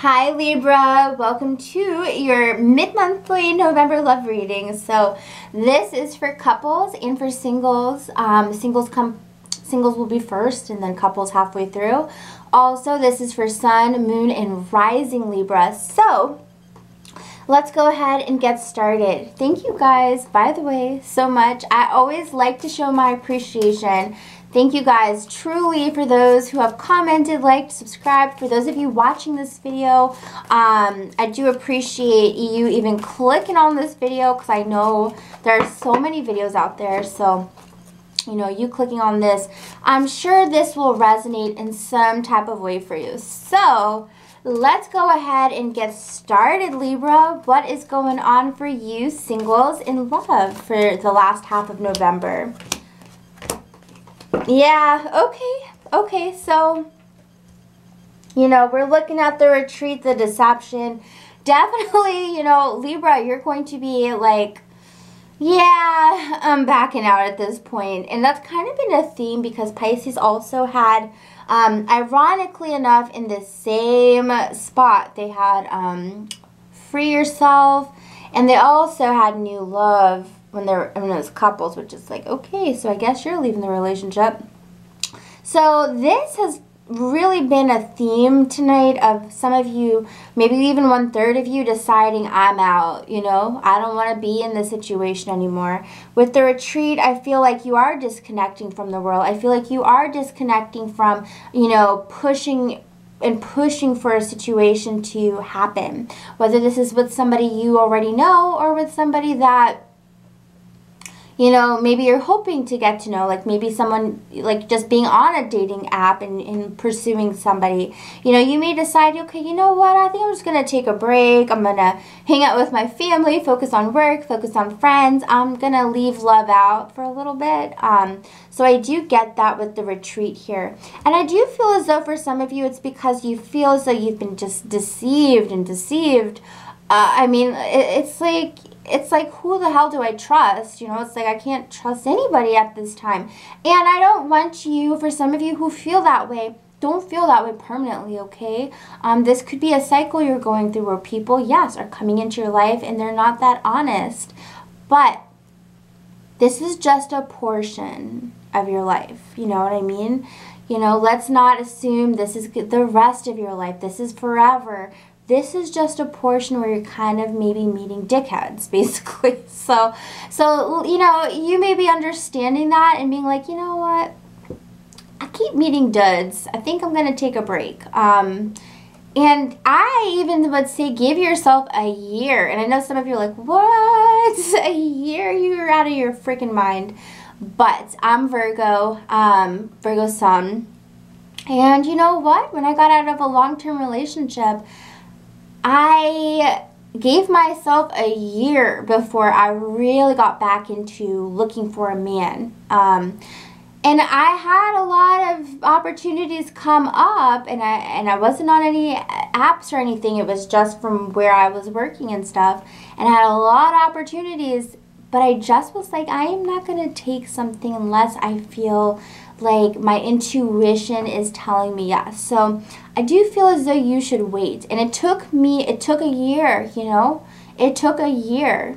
Hi Libra, welcome to your mid-monthly November love reading. So this is for couples and for singles. Singles will be first and then couples halfway through. Also, this is for sun, moon, and rising Libra. So let's go ahead and get started. Thank you guys, by the way, so much. I always like to show my appreciation. Thank you guys truly for those who have commented, liked, subscribed. For those of you watching this video, I do appreciate you even clicking on this video because I know there are so many videos out there. So, you know, you clicking on this, I'm sure this will resonate in some type of way for you. So, let's go ahead and get started, Libra. What is going on for you singles in love for the last half of November? Yeah, okay, so, you know, we're looking at the retreat, the deception. Definitely, you know, Libra, you're going to be like, yeah, I'm backing out at this point. And that's kind of been a theme because Pisces also had, ironically enough, in the same spot, they had free yourself, and they also had new love. When it was couples, which is like, okay, so I guess you're leaving the relationship. So this has really been a theme tonight of some of you, maybe even 1/3 of you deciding I'm out, you know, I don't want to be in this situation anymore. With the retreat, I feel like you are disconnecting from the world. I feel like you are disconnecting from, you know, pushing for a situation to happen. Whether this is with somebody you already know or with somebody that, you know, maybe you're hoping to get to know, like maybe someone, like just being on a dating app and pursuing somebody. You know, you may decide, okay, you know what, I think I'm just going to take a break. I'm going to hang out with my family, focus on work, focus on friends. I'm going to leave love out for a little bit. So I do get that with the retreat here. And I do feel as though for some of you, it's because you feel as though you've been just deceived and deceived. I mean, it's like, who the hell do I trust? You know, it's like I can't trust anybody at this time. And I don't want you, for some of you who feel that way, don't feel that way permanently, okay? This could be a cycle you're going through where people, yes, are coming into your life and they're not that honest. But this is just a portion of your life. You know what I mean? You know, let's not assume this is the rest of your life. This is forever. This is just a portion where you're kind of maybe meeting dickheads, basically. So you know, you may be understanding that and being like, you know what? I keep meeting duds. I think I'm going to take a break. And I even would say give yourself a year. And I know some of you are like, what? A year? You're out of your freaking mind. But I'm Virgo, Virgo sun. And you know what? When I got out of a long-term relationship, I gave myself a year before I really got back into looking for a man. And I had a lot of opportunities come up, and I wasn't on any apps or anything. It was just from where I was working and stuff. And I had a lot of opportunities, but I just was like, I am not going to take something unless I feel like my intuition is telling me yes. So I do feel as though you should wait. And it took a year, you know. It took a year.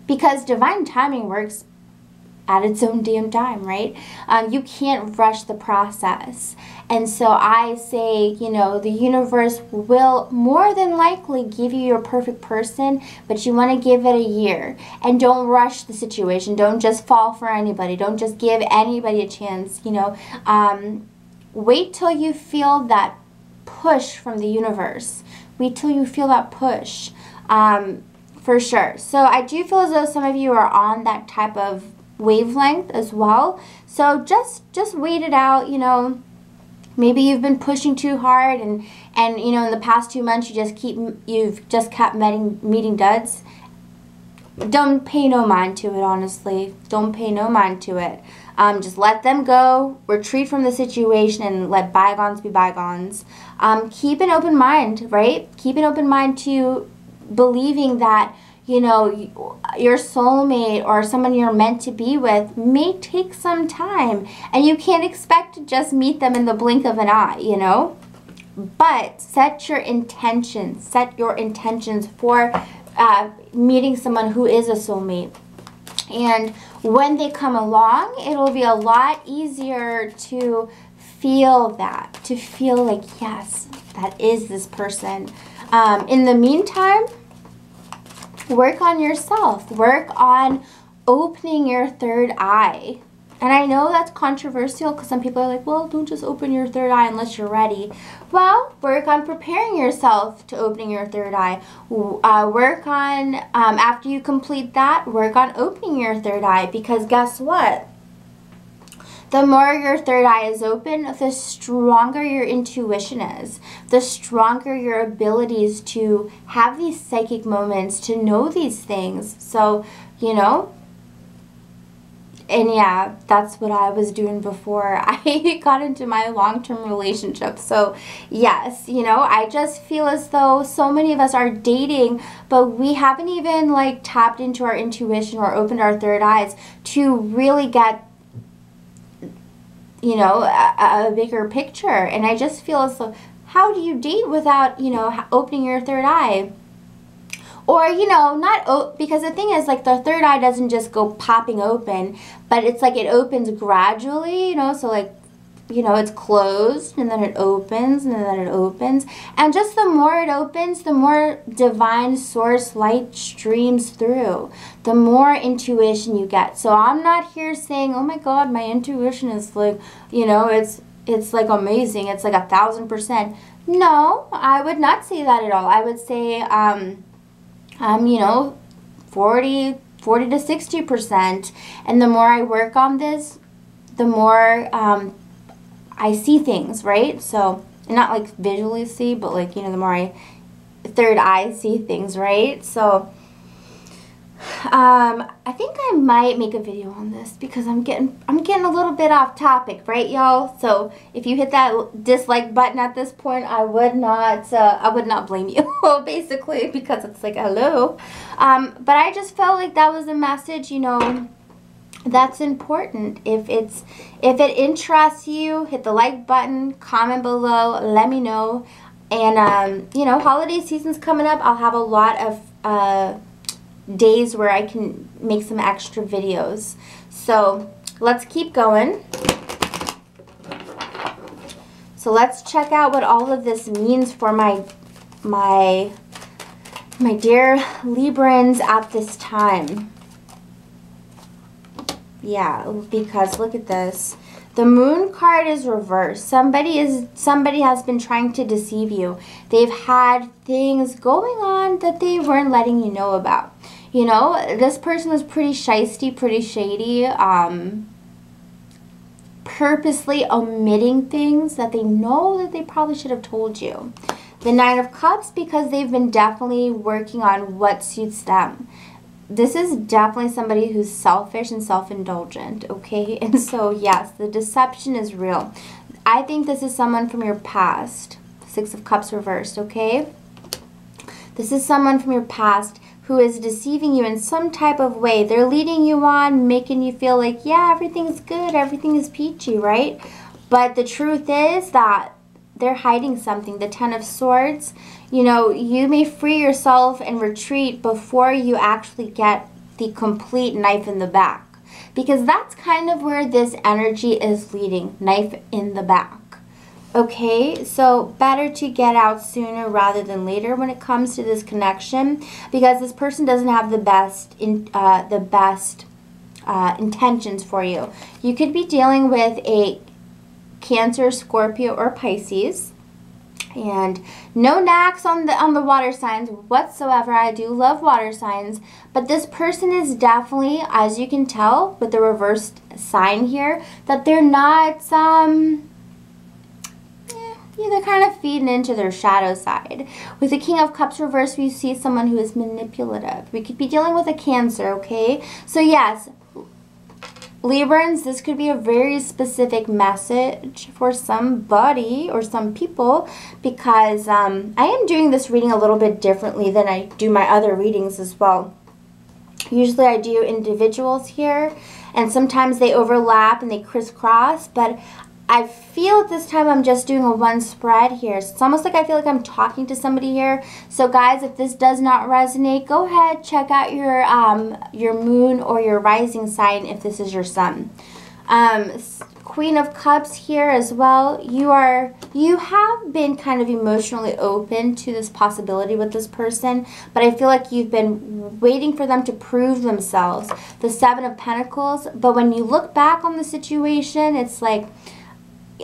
Because divine timing works at its own damn time, right? You can't rush the process. And so I say, you know, the universe will more than likely give you your perfect person, but you want to give it a year. And don't rush the situation. Don't just fall for anybody. Don't just give anybody a chance, you know. Wait till you feel that push from the universe. Wait till you feel that push, for sure. So I do feel as though some of you are on that type of wavelength as well. So just wait it out, you know. Maybe you've been pushing too hard and you know, in the past 2 months you've just kept meeting duds. Don't pay no mind to it, honestly. Don't pay no mind to it. Just let them go, retreat from the situation, and let bygones be bygones. Keep an open mind, right? Keep an open mind to believing that, you know, your soulmate or someone you're meant to be with may take some time, and you can't expect to just meet them in the blink of an eye, you know. But set your intentions. Set your intentions for meeting someone who is a soulmate. And when they come along, it'll be a lot easier to feel that. To feel like, yes, that is this person. In the meantime, work on yourself. Work on opening your third eye. And I know that's controversial because some people are like, well, don't just open your third eye unless you're ready. Well, work on preparing yourself to opening your third eye. Work on, after you complete that, work on opening your third eye. Because guess what? The more your third eye is open, the stronger your intuition is. The stronger your abilities to have these psychic moments, to know these things. So, you know, and yeah, that's what I was doing before I got into my long-term relationship. So yes, you know, I just feel as though so many of us are dating, but we haven't even like tapped into our intuition or opened our third eyes to really get, you know, a bigger picture. And I just feel as though, how do you date without, you know, opening your third eye? Or, you know, because the thing is, like, the third eye doesn't just go popping open, but it's like it opens gradually, you know, so like, you know, it's closed, and then it opens, and then it opens. And just the more it opens, the more divine source light streams through, the more intuition you get. So I'm not here saying, oh my God, my intuition is like, you know, it's like amazing. It's like 1,000%. No, I would not say that at all. I would say, you know, 40 to 60%. And the more I work on this, the more I see things, right? So, not like visually see, but like, you know, the more I third eye see things, right? So, I think I might make a video on this because I'm getting a little bit off topic, right, y'all? So if you hit that dislike button at this point, I would not blame you, basically, because it's like, hello. But I just felt like that was a message, you know, that's important. If it interests you, hit the like button, comment below, let me know. And you know, holiday season's coming up. I'll have a lot of days where I can make some extra videos. So let's keep going. So let's check out what all of this means for my dear Librans at this time. Yeah, because look at this. The Moon card is reversed. Somebody has been trying to deceive you. They've had things going on that they weren't letting you know about. You know, this person is pretty shisty, pretty shady, purposely omitting things that they know that they probably should have told you. The Nine of Cups, because they've been definitely working on what suits them. This is definitely somebody who's selfish and self-indulgent, okay? And so, yes, the deception is real. I think this is someone from your past. Six of Cups reversed, okay? This is someone from your past who is deceiving you in some type of way. They're leading you on, making you feel like, yeah, everything's good, everything is peachy, right? But the truth is that they're hiding something. The Ten of Swords, you know, you may free yourself and retreat before you actually get the complete knife in the back. Because that's kind of where this energy is leading, knife in the back. Okay, so better to get out sooner rather than later when it comes to this connection, because this person doesn't have the best intentions for you. You could be dealing with a Cancer, Scorpio, or Pisces, and no knacks on the water signs whatsoever. I do love water signs, but this person is definitely, as you can tell with the reversed sign here, that they're not they're kind of feeding into their shadow side. With the King of Cups reversed, we see someone who is manipulative. We could be dealing with a Cancer, okay? So yes, Librans, this could be a very specific message for somebody or some people, because I am doing this reading a little bit differently than I do my other readings as well. Usually I do individuals here, and sometimes they overlap and they crisscross, but I feel at this time I'm just doing a one spread here. So it's almost like I feel like I'm talking to somebody here. So guys, if this does not resonate, go ahead, check out your moon or your rising sign if this is your sun. Queen of Cups here as well. You have been kind of emotionally open to this possibility with this person, but I feel like you've been waiting for them to prove themselves. The Seven of Pentacles, but when you look back on the situation, it's like,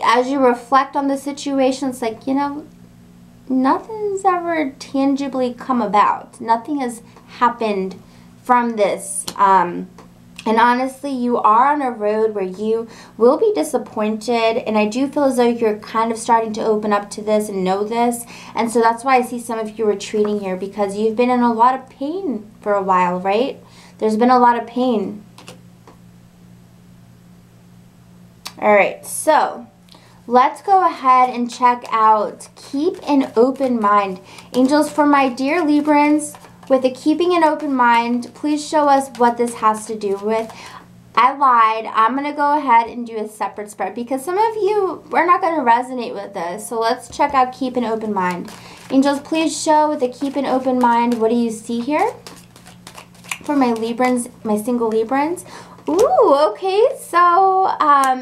as you reflect on the situation, it's like, you know, nothing's ever tangibly come about. Nothing has happened from this. And honestly, you are on a road where you will be disappointed. And I do feel as though you're kind of starting to open up to this and know this. And so that's why I see some of you retreating here, because you've been in a lot of pain for a while, right? There's been a lot of pain. All right, so let's go ahead and check out Keep an Open Mind. Angels, for my dear Librans, with a keeping an open mind, please show us what this has to do with. I lied. I'm going to go ahead and do a separate spread because some of you are not going to resonate with this. So let's check out Keep an Open Mind. Angels, please show with a Keep an Open Mind, what do you see here? For my Librans, my single Librans. Ooh, okay. So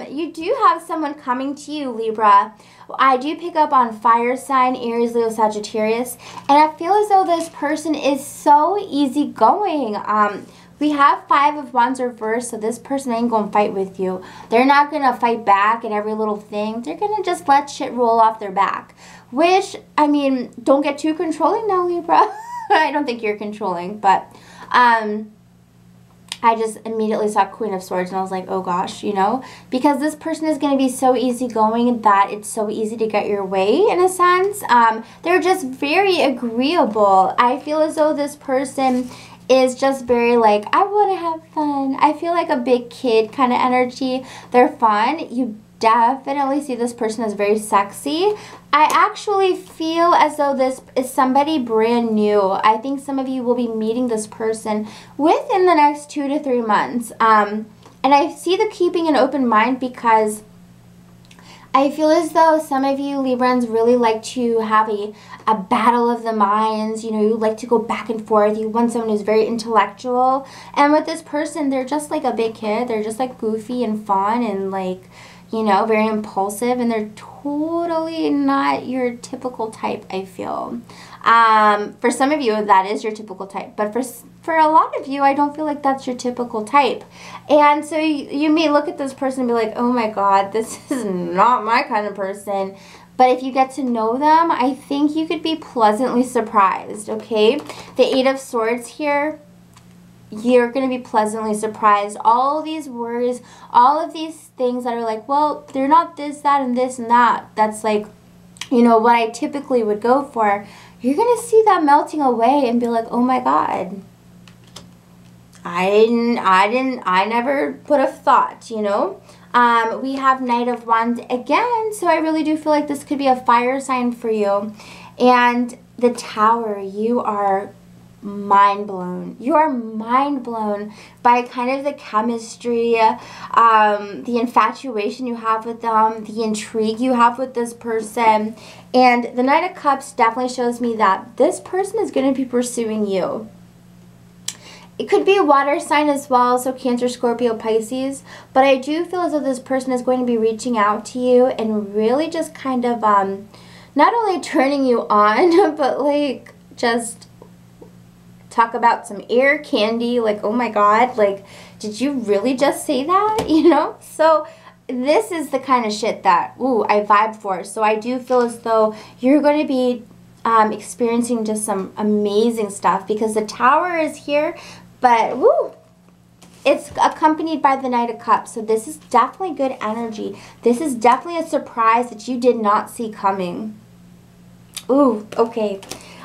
you do have someone coming to you, Libra. I do pick up on fire sign, Aries, Leo, Sagittarius, and I feel as though this person is so easygoing. We have Five of Wands reversed, so this person ain't gonna fight with you. They're not gonna fight back at every little thing. They're gonna just let shit roll off their back. Which, I mean, don't get too controlling now, Libra. I don't think you're controlling, but I just immediately saw Queen of Swords and I was like, oh gosh, you know, because this person is going to be so easygoing that it's so easy to get your way in a sense. They're just very agreeable. I feel as though this person is just very like, I want to have fun. I feel like a big kid kind of energy. They're fun. You definitely see this person as very sexy. I actually feel as though this is somebody brand new. I think some of you will be meeting this person within the next 2 to 3 months. And I see the keeping an open mind because I feel as though some of you Librans really like to have a battle of the minds. You know, you like to go back and forth. You want someone who's very intellectual. And with this person, they're just like a big kid. They're just like goofy and fun and like, you know, very impulsive, and they're totally not your typical type, I feel. For some of you, that is your typical type, but for a lot of you, I don't feel like that's your typical type. And so you may look at this person and be like, oh my God, this is not my kind of person. But if you get to know them, I think you could be pleasantly surprised, okay? The Eight of Swords here, you're going to be pleasantly surprised. All these worries, all of these things that are like, well, they're not this, that, and this and that. That's like, you know, what I typically would go for. You're going to see that melting away and be like, oh my God. I never put a thought, you know. We have Knight of Wands again. So I really do feel like this could be a fire sign for you. And the Tower, you are mind blown. You are mind blown by kind of the chemistry, the infatuation you have with them, the intrigue you have with this person. And the Knight of Cups definitely shows me that this person is going to be pursuing you. It could be a water sign as well, so Cancer, Scorpio, Pisces. But I do feel as though this person is going to be reaching out to you and really just kind of not only turning you on, but like just talk about some air candy, like, oh my God, like, did you really just say that, you know? So this is the kind of shit that, ooh, I vibe for. So I do feel as though you're going to be experiencing just some amazing stuff because the Tower is here, but, woo, it's accompanied by the Knight of Cups. So this is definitely good energy. This is definitely a surprise that you did not see coming. Ooh, okay.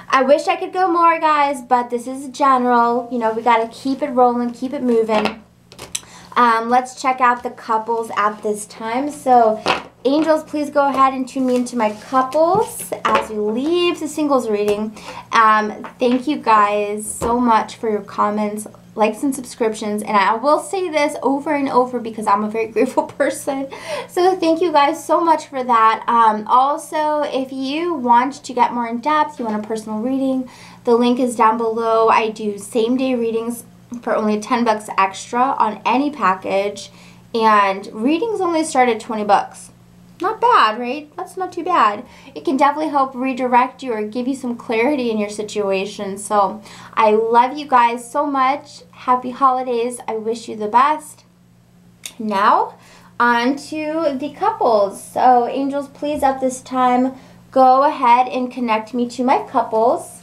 I wish I could go more, guys, but this is general. You know, we got to keep it rolling, keep it moving. Let's check out the couples at this time. So, angels, please go ahead and tune me into my couples as we leave the singles reading. Thank you guys so much for your comments. likes and subscriptions. And I will say this over and over because I'm a very grateful person. So thank you guys so much for that. Also, if you want to get more in depth, you want a personal reading, the link is down below. I do same day readings for only 10 bucks extra on any package. And readings only start at 20 bucks. Not bad, right? That's not too bad. It can definitely help redirect you or give you some clarity in your situation. So I love you guys so much. Happy holidays. I wish you the best. Now, on to the couples. So angels, please at this time, go ahead and connect me to my couples.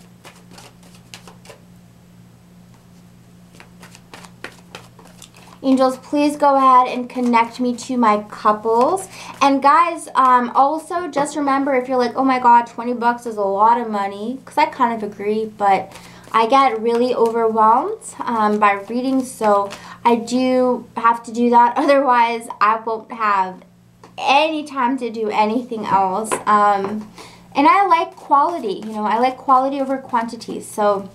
Angels, please go ahead and connect me to my couples. And guys, also just remember, if you're like, oh my God, 20 bucks is a lot of money, because I kind of agree, but I get really overwhelmed by reading, so I do have to do that. Otherwise, I won't have any time to do anything else. And I like quality, you know, I like quality over quantity. So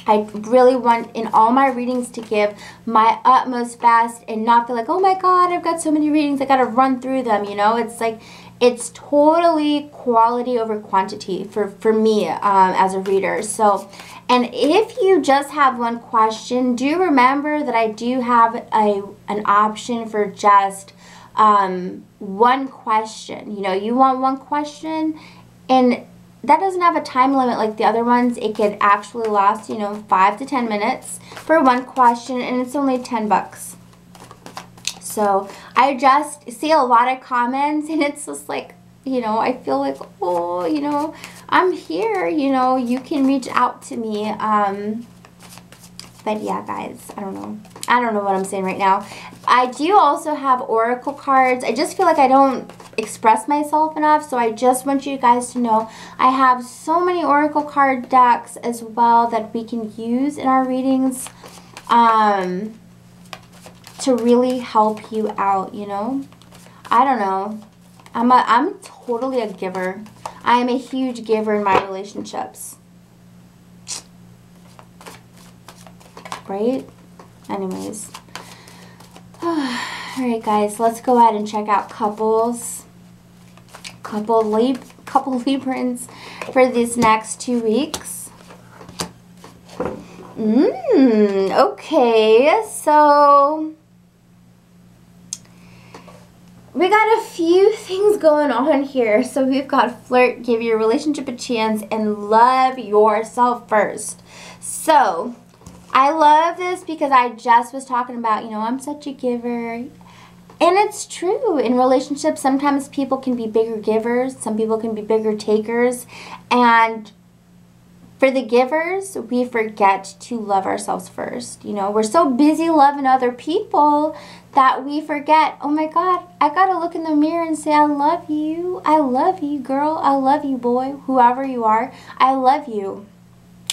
I really want in all my readings to give my utmost best and not feel like, oh my God, I've got so many readings, I got to run through them, you know. It's like, it's totally quality over quantity for me as a reader. So, and if you just have one question, do remember that I do have an option for just one question. You know, you want one question, and that doesn't have a time limit like the other ones. It could actually last, you know, 5 to 10 minutes for one question, and it's only 10 bucks. So I just see a lot of comments, and it's just like, you know, I feel like, oh, you know, I'm here, you know, you can reach out to me. But yeah, guys, I don't know what I'm saying right now. I do also have oracle cards. I just feel like I don't express myself enough, so I just want you guys to know I have so many oracle card decks as well that we can use in our readings to really help you out, you know. I don't know. I'm totally a giver. I am a huge giver in my relationships. Right? Anyways. Alright guys, let's go ahead and check out couples. Couple Librans for these next 2 weeks. Okay, so we got a few things going on here. So we've got flirt, give your relationship a chance, and love yourself first. So I love this because I just was talking about, you know, I'm such a giver. And it's true. In relationships, sometimes people can be bigger givers. Some people can be bigger takers. And for the givers, we forget to love ourselves first. You know, we're so busy loving other people that we forget, oh my God, I got to look in the mirror and say, I love you. I love you, girl. I love you, boy. Whoever you are, I love you.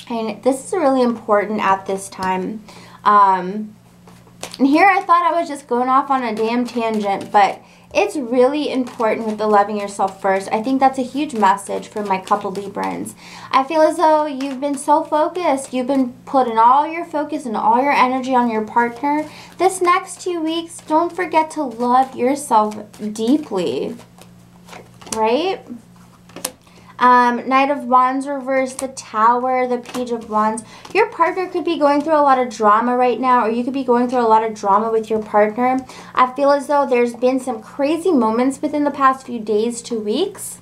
And this is really important at this time. And here I thought I was just going off on a damn tangent, but it's really important with the loving yourself first. I think that's a huge message for my couple Librans. I feel as though you've been so focused. You've been putting all your focus and all your energy on your partner. This next 2 weeks, don't forget to love yourself deeply. Right? Knight of Wands reversed, the Tower, the Page of Wands. Your partner could be going through a lot of drama right now, or you could be going through a lot of drama with your partner. I feel as though there's been some crazy moments within the past few days to weeks,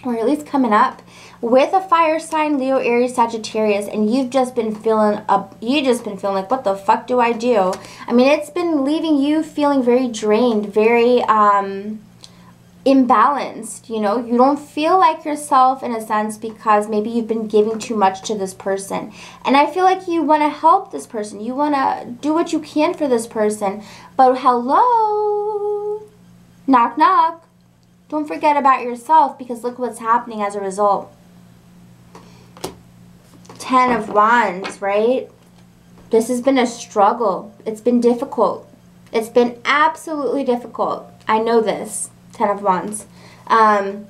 or at least coming up, with a fire sign, Leo, Aries, Sagittarius, and you've just been feeling like, what the fuck do I do? I mean, it's been leaving you feeling very drained, very imbalanced, you know. You don't feel like yourself in a sense because maybe you've been giving too much to this person. And I feel like you want to help this person. You want to do what you can for this person. But hello, knock, knock. Don't forget about yourself, because look what's happening as a result. 10 of Wands, right? This has been a struggle. It's been difficult. It's been absolutely difficult. I know this. 10 of Wands. And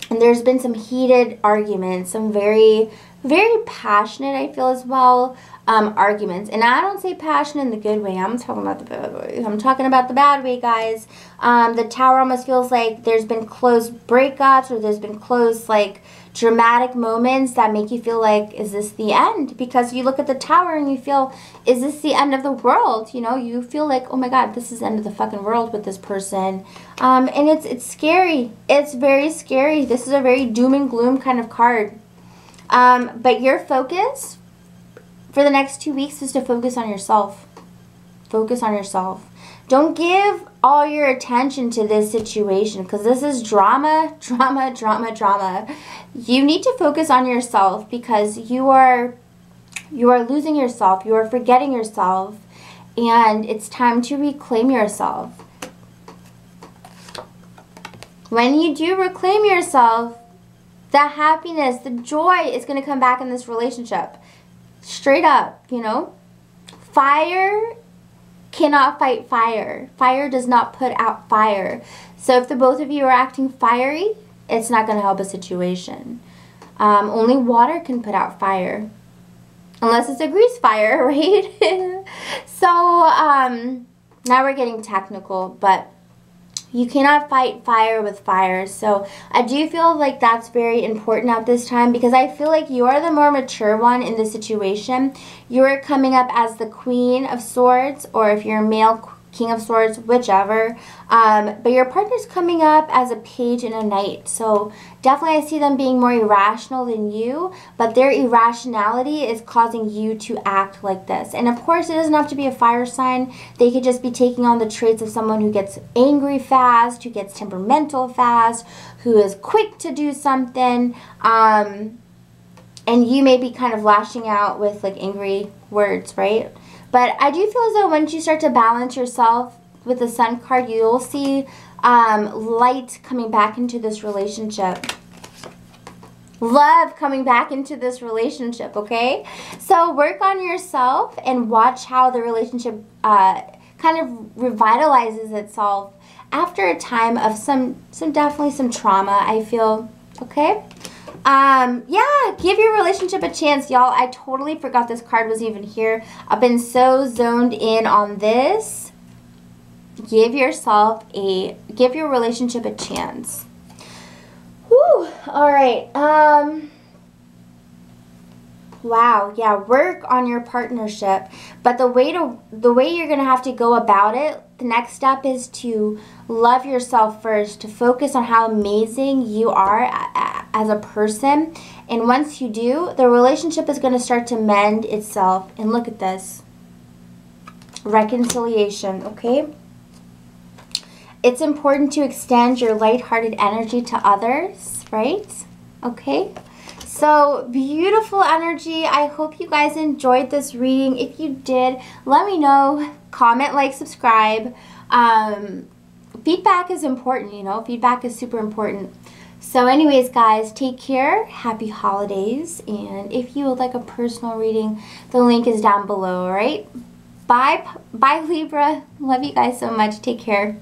there's been some heated arguments, some very, very passionate, I feel, as well. Arguments. And I don't say passionate in the good way. I'm talking about the bad way. I'm talking about the bad way, guys. The Tower almost feels like there's been close breakups, or there's been close, like, dramatic moments that make you feel like, is this the end? Because you look at the Tower and you feel, is this the end of the world? You know, you feel like, oh my God, this is the end of the fucking world with this person. And it's scary. It's very scary. This is a very doom and gloom kind of card. But your focus for the next 2 weeks is to focus on yourself. Focus on yourself. Don't give all your attention to this situation, because this is drama, drama, drama, drama. You need to focus on yourself, because you are losing yourself. You are forgetting yourself, and it's time to reclaim yourself. When you do reclaim yourself, the happiness, the joy is going to come back in this relationship. Straight up, you know. Fire cannot fight fire. Fire does not put out fire. So if the both of you are acting fiery, it's not going to help a situation. Only water can put out fire. Unless it's a grease fire, right? So, now we're getting technical, but you cannot fight fire with fire. So I do feel like that's very important at this time, because I feel like you are the more mature one in this situation. You're coming up as the Queen of Swords, or if you're a male, King of Swords, whichever. But your partner's coming up as a Page and a Knight. So definitely I see them being more irrational than you, but their irrationality is causing you to act like this. And of course, it doesn't have to be a fire sign. They could just be taking on the traits of someone who gets angry fast, who gets temperamental fast, who is quick to do something. And you may be kind of lashing out with, like, angry words, right? But I do feel as though once you start to balance yourself with the Sun card, you'll see light coming back into this relationship. Love coming back into this relationship, okay? So work on yourself and watch how the relationship kind of revitalizes itself after a time of definitely some trauma, I feel, okay? Yeah, give your relationship a chance, y'all. I totally forgot this card was even here. I've been so zoned in on this. Give your relationship a chance. Whew, all right. Wow, yeah, work on your partnership. But the way you're going to have to go about it, the next step is to love yourself first, to focus on how amazing you are as a person. And once you do, the relationship is going to start to mend itself. And look at this. Reconciliation, okay? It's important to extend your lighthearted energy to others, right? Okay? So, beautiful energy. I hope you guys enjoyed this reading. If you did, let me know. Comment, like, subscribe. Feedback is important, you know. Feedback is super important. So anyways, guys, take care. Happy holidays. And if you would like a personal reading, the link is down below, all right? Bye, Libra. Love you guys so much. Take care.